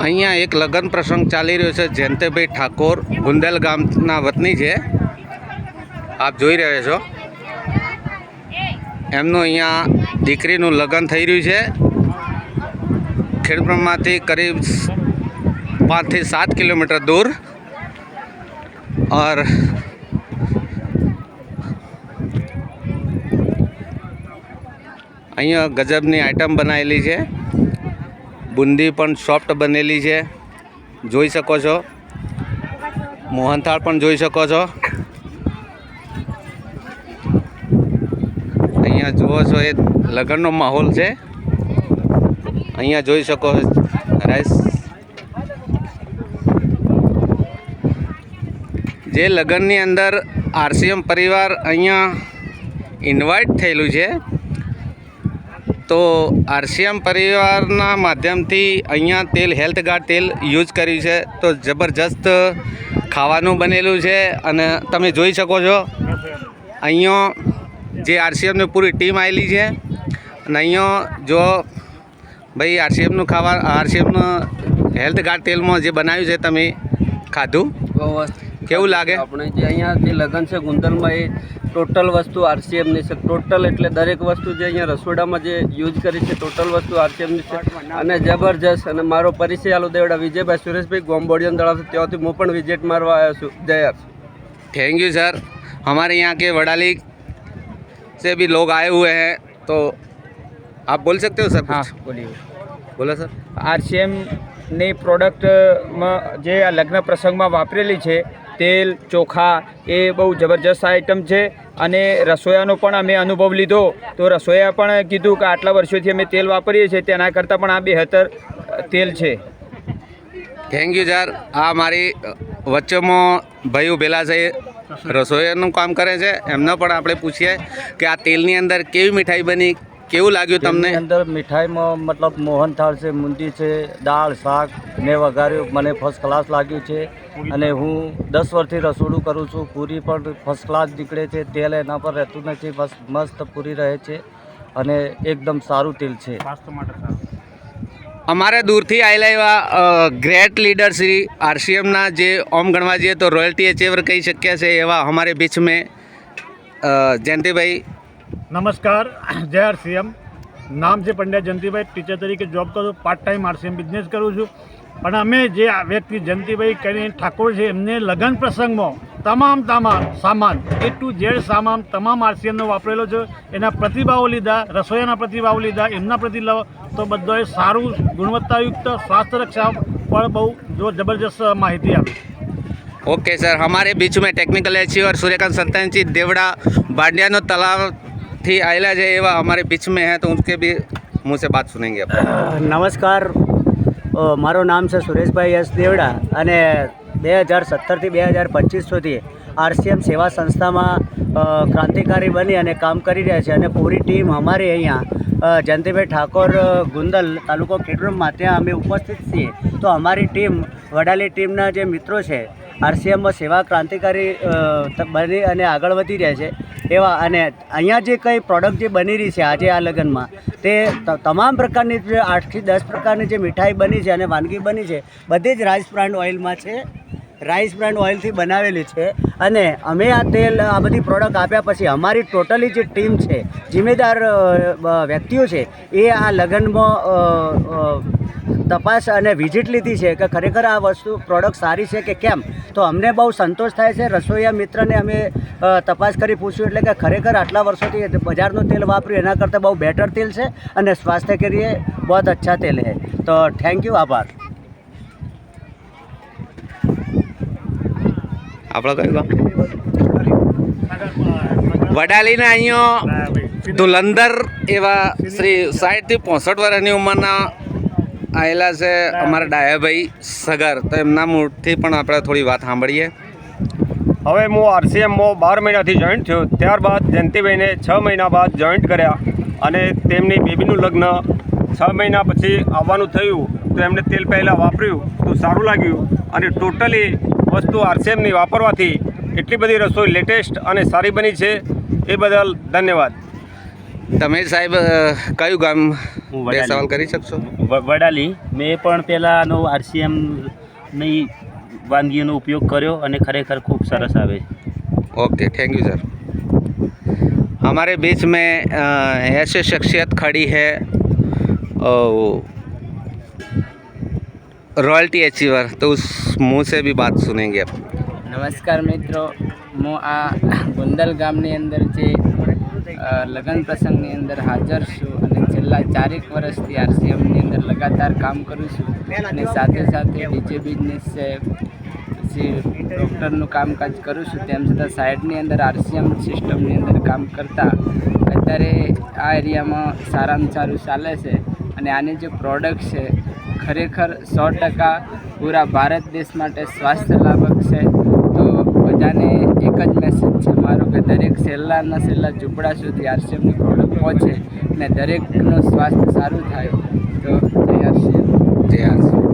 અહીંયા એક લગ્ન પ્રસંગ ચાલી રહ્યો છે। જયંતિભાઈ ઠાકોર ગુંદલ ગામના વતની છે, આપ જોઈ રહ્યા છો। એમનું અહીંયા દીકરીનું લગ્ન થઈ રહ્યું છે। ખેડબ્રહ્માથી કરીબ 5 થી 7 કિલોમીટર दूर और અહીંયા ગજબની આઈટમ બનાવેલી છે। બુંદી પણ સોફ્ટ બનેલી છે, જોઈ શકો છો। મોહનથાળ પણ જોઈ શકો છો। અહીંયા જુઓ છો એ લગ્નનો માહોલ છે। અહીંયા જોઈ શકો રાઈસ જે લગ્નની અંદર આરસીએમ પરિવાર અહીંયા ઇન્વાઇટ થયેલું છે। તો આરસીએમ પરિવારના માધ્યમથી અહીંયા તેલ હેલ્થ ગાર્ડ તેલ યુઝ કર્યું છે। તો જબરજસ્ત ખાવાનું બનેલું છે અને તમે જોઈ શકો છો અહીંયા જે આરસીએમની પૂરી ટીમ આવેલી છે। અને અહીંયા જો ભાઈ આરસીએમનું આરસીએમનું હેલ્થ ગાર્ડ તેલમાં જે બનાવ્યું છે તમે ખાધું કેવું લાગે? આપણે જે અહીંયા જે લગ્ન છે ગુંદલમાં એ ટોટલ વસ્તુ આરસીએમની છે। ટોટલ એટલે દરેક વસ્તુ જે અહીંયા રસોડામાં જે યુઝ કરી છે ટોટલ વસ્તુ આરસીએમની છે અને જબરજસ્ત। અને મારો પરિચય આલો દેવડા વિજયભાઈ સુરેશભાઈ ગોમબોડિયન દળાવ છે, ત્યાંથી હું પણ વિઝિટ મારવા આવ્યો છું। જય थैंक यू सर। हमारे यहाँ के वडाली से भी लोग आए हुए हैं, तो आप बोल सकते हो सर? हाँ बोलिए। बोलो सर। આરસીએમની પ્રોડક્ટમાં જે આ લગ્ન પ્રસંગમાં વાપરેલી છે તેલ ચોખા એ બહુ જબરજસ્ત આઈટમ છે। અને રસોયાનો પણ અમે અનુભવ લીધો તો રસોયા પણ કીધું કે આટલા વર્ષોથી અમે તેલ વાપરીએ છીએ તેના કરતાં પણ આ 72 તેલ છે। Thank you sir. આ મારી વચ્ચેમાં ભાઈ ઉભેલા છે, રસોઈયાનું કામ કરે છે, એમને પણ આપણે પૂછીએ કે આ તેલની અંદર કેવી મીઠાઈ બની, કેવું લાગ્યું તમને? અંદર મીઠાઈમાં મતલબ મોહનથાળ છે, બુંદી છે, દાળ શાક મેં વઘાર્યું, મને ફર્સ્ટ ક્લાસ લાગ્યું છે। અને હું 10 વર્ષથી રસોડું કરું છું। પૂરી પણ ફર્સ્ટ ક્લાસ નીકળે છે, તેલ એના પર રહેતું નથી, બસ મસ્ત પૂરી રહે છે અને એકદમ સારું તેલ છે। અમારે દૂરથી આવેલા એવા ગ્રેટ લીડર શ્રી આરસીએમના જે ઓમ ગણવા જઈએ તો રોયલ્ટી અચીवर કહી શક્યા છે એવા हमारे बीच में જયંતિભાઈ। नमस्कार, जय आरसीएम। नाम से पंड्या जयंतीभाई, टीचर तरीके जॉब करूँ, पार्ट टाइम आरसीएम बिजनेस करूँ छूँ। पण अमे जे व्यक्ति जयंतीभाई करीने ठाकोर है एमने लग्न प्रसंग में तमाम सामान ए टू जेड सामान तमाम आरसीएम वापरेलो छे। एना प्रतिभाव लीधा, रसोईना प्रतिभाव लीधा, एमना प्रतिभाव तो बधाए सारू गुणवत्तायुक्त स्वास्थ्य रक्षा पर बहु जो जबरदस्त माहिती आपी। Okay sir. हमारे बीच में टेक्निकल अचीवर सूर्यकांत संतान जी देवड़ा बांडियानो तलाव थी आयला है एवं हमारे बीच में है, तो उनके भी मुँह से बात सुनेंगे। नमस्कार, मारो नाम છે સુરેશભાઈ એસ દેવડા અને 2017 થી 2025 સુધી આરસીએમ સેવા સંસ્થામાં ક્રાંતિકારી બની અને કામ કરી રહ્યા છે। અને પૂરી ટીમ અમારી અહીંયા જયંતિભાઈ ઠાકોર ગુંદલ તાલુકો ખેડબ્રહ્મા ત્યાં અમે ઉપસ્થિત છીએ। તો અમારી ટીમ વડાલી ટીમના જે મિત્રો છે આરસીએમમાં સેવા ક્રાંતિકારી બની અને આગળ વધી રહ્યા છે એવા। અને અહીંયા જે કંઈ પ્રોડક્ટ જે બની રહી છે આજે આ લગ્નમાં તે તમામ પ્રકારની જે 8 થી 10 પ્રકારની જે મીઠાઈ બની છે અને વાનગી બની છે બધી જ રાઈસ બ્રાન્ડ ઓઇલમાં છે, રાઈસ બ્રાન્ડ ઓઇલથી બનાવેલી છે। અને અમે આ તેલ આ બધી પ્રોડક્ટ આપ્યા પછી અમારી ટોટલી જે ટીમ છે જિમ્મેદાર વ્યક્તિઓ છે એ આ લગ્નમાં તપાસ અને વિઝિટ લીધી છે કે ખરેખર આ વસ્તુ પ્રોડક્ટ સારી છે કે કેમ। તો અમને બહુ સંતોષ થાય છે। રસોઈયા મિત્રને અમે તપાસ કરી પૂછ્યું એટલે કે ખરેખર આટલા વર્ષોથી બજારનું તેલ વાપર્યું એના કરતાં બહુ બેટર તેલ છે અને સ્વાસ્થ્ય के लिए बहुत अच्छा तेल है। तो थैंक यू, आभार। આપણો કયું ગામ? વડાલીના અહીંયા ધુલંધર એવા શ્રી 60 થી 65 વર્ષની ઉંમરના આવેલા છે અમારા ડાયાભાઈ સગર। તો એમના મુખથી પણ આપણે થોડી વાત સાંભળીએ। હવે હું આરસીએમમાં 12 મહિનાથી જોઈન્ટ થયો, ત્યારબાદ જયંતિભાઈને 6 મહિના બાદ જોઈન્ટ કર્યા અને તેમની બેબીનું લગ્ન 6 મહિના પછી આવવાનું થયું તો એમને તેલ પહેલાં વાપર્યું તો સારું લાગ્યું અને ટોટલી વસ્તુ આરસીએમની વાપરવાથી એટલી બધી રસોઈ લેટેસ્ટ અને સારી બની છે, એ બદલ ધન્યવાદ। તમે સાહેબ કયું ગામ હું બે વડાલી. સવાલ કરી શકશો? વડાલી મેં પણ પહેલાંનો આરસીએમની વાનગીઓનો ઉપયોગ કર્યો અને ખરેખર ખૂબ સરસ આવે છે. Okay, thank you sir. हमारे बीच में ऐसे शख्सियत खड़ी है रॉयल्टी अचीवर, तो उस मुंह से भी बात सुनेंगे अब। નમસ્કાર મિત્રો, હું આ ગુંદલ ગામની અંદર જે લગ્ન પ્રસંગની અંદર હાજર છું અને છેલ્લા 4 વર્ષથી આરસીએમની અંદર લગાતાર કામ કરું છું અને સાથે સાથે ડીજે બિઝનેસ છે, પછી ડૉક્ટરનું કામકાજ કરું છું, તેમ છતાં સાઈડની અંદર આરસીએમ સિસ્ટમની અંદર કામ કરતાં અત્યારે આ એરિયામાં સારામાં સારું ચાલે છે અને આની જે પ્રોડક્ટ છે ખરેખર 100% પૂરા ભારત દેશ માટે સ્વાસ્થ્ય લાભક છે. તો બધાને એક જ મેસેજ છે મારો કે દરેક છેલ્લાના છેલ્લા ઝૂંપડા સુધી આરસીએમની પ્રોડક્ટ પહોંચે અને દરેકનું સ્વાસ્થ્ય સારું થાય. તો જય આરસીએમ. जय आरसीएम।